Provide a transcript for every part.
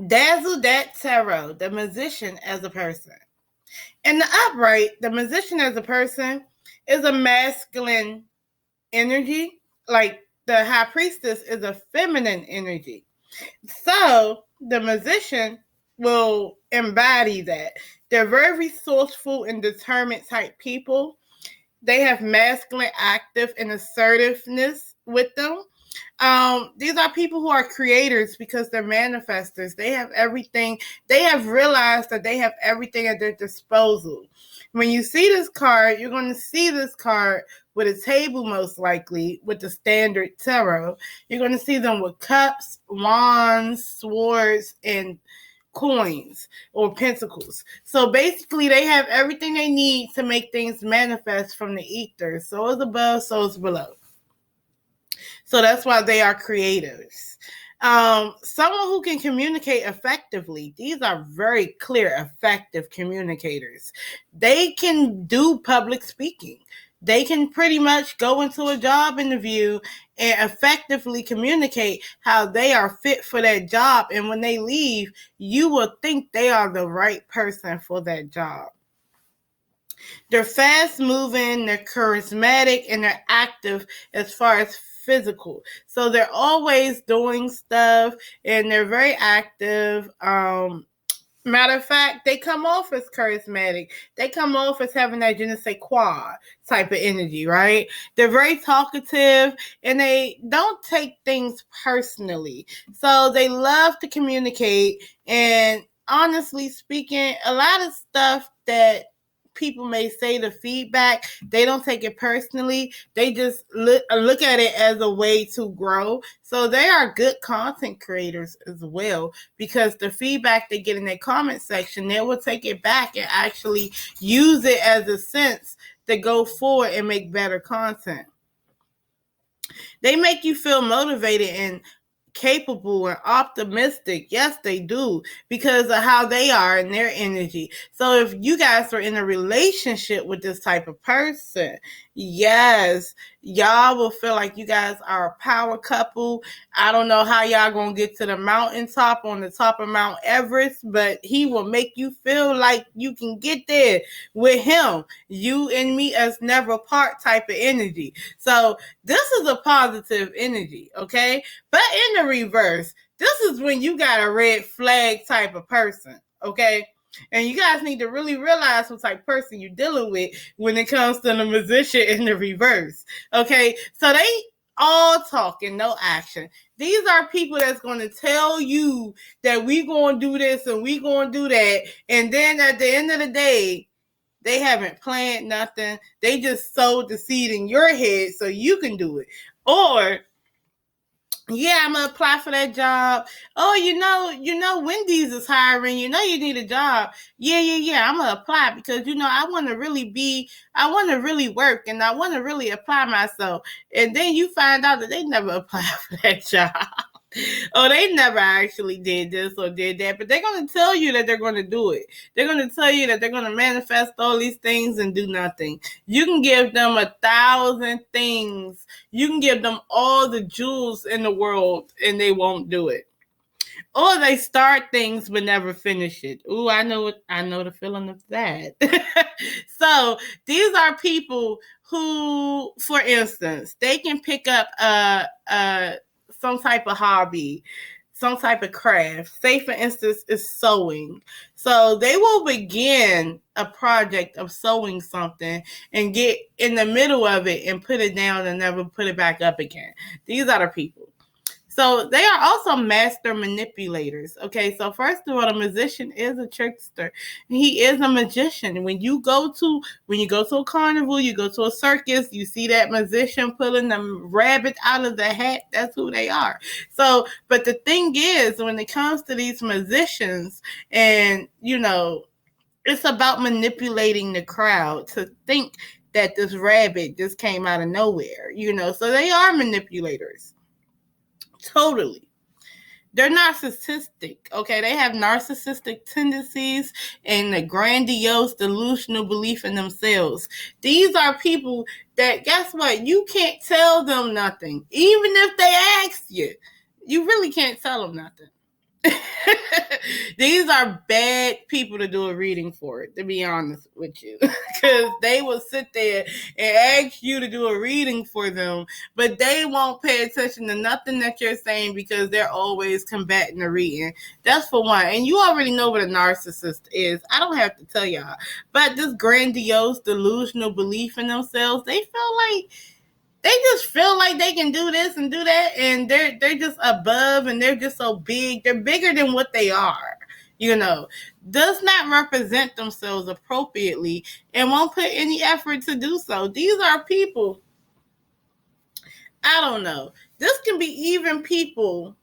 Dazzle.tarot, the magician as a person. In the upright, the magician as a person is a masculine energy. Like the high priestess is a feminine energy. So the magician will embody that. They're very resourceful and determined type people. They have masculine, active, and assertiveness with them. These are people who are creators because they're manifestors. They have everything. They have realized that they have everything at their disposal. When you see this card, you're going to see this card with a table, most likely, with the standard tarot. You're going to see them with cups, wands, swords, and coins or pentacles. So basically, they have everything they need to make things manifest from the ether. So is above, so is below. So that's why they are creators. Someone who can communicate effectively. These are very clear, effective communicators. They can do public speaking. They can pretty much go into a job interview and effectively communicate how they are fit for that job. And when they leave, you will think they are the right person for that job. They're fast moving, they're charismatic, and they're active as far as physical. So they're always doing stuff and they're very active. Matter of fact, they come off as charismatic. They come off as having that je ne sais quoi type of energy, right? They're very talkative and they don't take things personally. So they love to communicate. And honestly speaking, a lot of stuff that people may say, the feedback, they don't take it personally. They just look at it as a way to grow. So they are good content creators as well, because the feedback they get in their comment section, they will take it back and actually use it as a sense to go forward and make better content. They make you feel motivated and capable and optimistic. Yes, they do, because of how they are and their energy. So if you guys are in a relationship with this type of person, yes, y'all will feel like you guys are a power couple. I don't know how y'all gonna get to the mountaintop on the top of Mount Everest, but he will make you feel like you can get there with him. You and me as never part type of energy. So this is a positive energy, okay? But in the reverse, this is when you got a red flag type of person, okay? And you guys need to really realize what type of person you're dealing with when it comes to the magician in the reverse, okay? So they all talking, no action. These are people that's going to tell you that we going to do this and we going to do that. And then at the end of the day, they haven't planned nothing. They just sowed the seed in your head so you can do it. Or, yeah, I'm gonna apply for that job. Oh, you know, Wendy's is hiring. You know, you need a job. Yeah. I'm gonna apply because I want to really work, and I want to really apply myself. And then you find out that they never applied for that job. Oh, they never actually did this or did that, but they're going to tell you that they're going to do it. They're going to tell you that they're going to manifest all these things and do nothing. You can give them 1,000 things. You can give them all the jewels in the world and they won't do it. Or they start things but never finish it. Ooh, I know the feeling of that. So these are people who, for instance, they can pick up some type of hobby, some type of craft. Say, for instance, is sewing. So they will begin a project of sewing something and get in the middle of it and put it down and never put it back up again. These are the people. So they are also master manipulators. Okay, so first of all, a magician is a trickster. He is a magician. When you go to a carnival, you go to a circus, you see that magician pulling the rabbit out of the hat. That's who they are. So, but the thing is, when it comes to these magicians, and it's about manipulating the crowd to think that this rabbit just came out of nowhere. So they are manipulators. Totally. They're narcissistic, okay? They have narcissistic tendencies and a grandiose, delusional belief in themselves. These are people that, guess what? You can't tell them nothing. Even if they ask you, you really can't tell them nothing. These are bad people to do a reading for, to be honest with you. Because they will sit there and ask you to do a reading for them, but they won't pay attention to nothing that you're saying because they're always combating the reading. That's for one. And you already know what a narcissist is. I don't have to tell y'all. But this grandiose, delusional belief in themselves, they just feel like they can do this and do that, and they're just above, and they're just so big. They're bigger than what they are, does not represent themselves appropriately and won't put any effort to do so. These are people, I don't know. This can be even people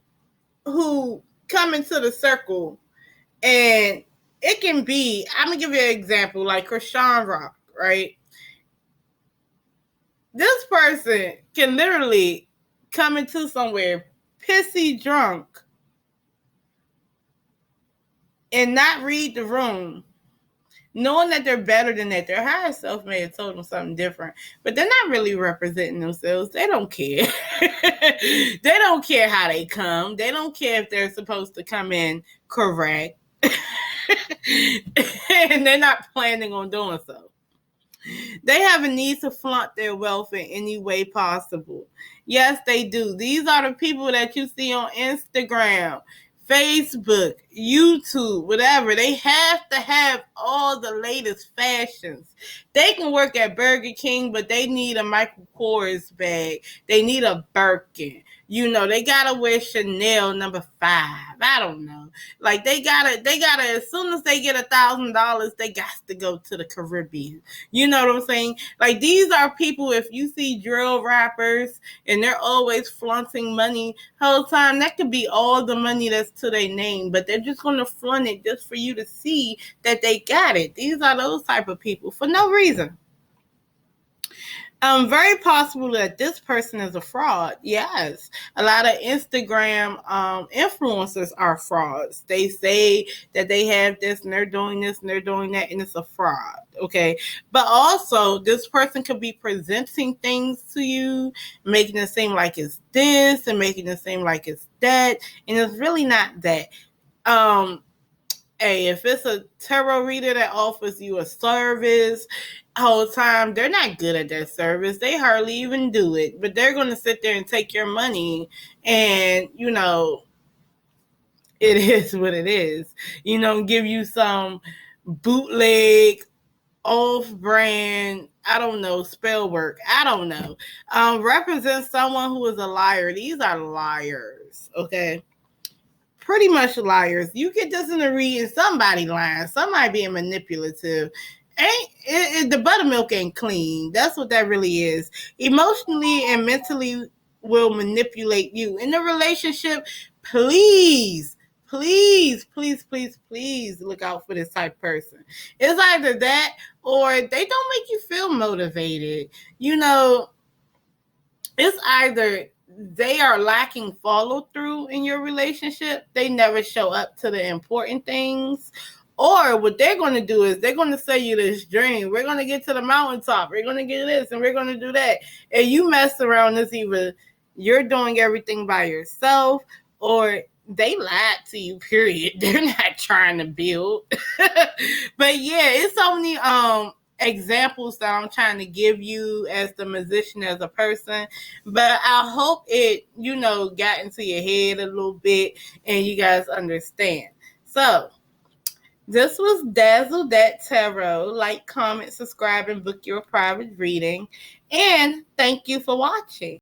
who come into the circle, and it can be, I'm going to give you an example, like Krishan Rock, right? This person can literally come into somewhere pissy drunk and not read the room, knowing that they're better than that. Their higher self may have told them something different, but they're not really representing themselves. They don't care. They don't care how they come. They don't care if they're supposed to come in correct. And they're not planning on doing so. They have a need to flaunt their wealth in any way possible. Yes, they do. These are the people that you see on Instagram, Facebook, YouTube, whatever. They have to have all the latest fashions. They can work at Burger King, but they need a Michael Kors bag. They need a Birkin. They gotta wear Chanel number 5. I don't know. Like they gotta, as soon as they get $1,000, they got to go to the Caribbean. You know what I'm saying? Like these are people, if you see drill rappers and they're always flaunting money the whole time, that could be all the money that's to their name, but they're just gonna flaunt it just for you to see that they got it. These are those type of people for no reason. Very possible that this person is a fraud. Yes. A lot of Instagram influencers are frauds. They say that they have this and they're doing this and they're doing that, and it's a fraud. Okay. But also, this person could be presenting things to you, making it seem like it's this and making it seem like it's that, and it's really not that. Hey, if it's a tarot reader that offers you a service whole time, they're not good at that service. They hardly even do it, but they're going to sit there and take your money, and it is what it is. Give you some bootleg, off-brand, I don't know, spell work. I don't know. Represent someone who is a liar. These are liars, okay? Pretty much liars. You get this in the reading, somebody lying, somebody being manipulative. The buttermilk ain't clean. That's what that really is. Emotionally and mentally will manipulate you in the relationship. Please look out for this type of person. It's either that or they don't make you feel motivated. It's either they are lacking follow through in your relationship. They never show up to the important things. Or what they're going to do is they're going to sell you this dream. We're going to get to the mountaintop. We're going to get this and we're going to do that. And you mess around, it's either you're doing everything by yourself or they lied to you, period. They're not trying to build. But yeah, it's so many examples that I'm trying to give you as the musician, as a person. But I hope it, got into your head a little bit and you guys understand. So this was Dazzle That Tarot. Like, comment, subscribe, and book your private reading. And thank you for watching.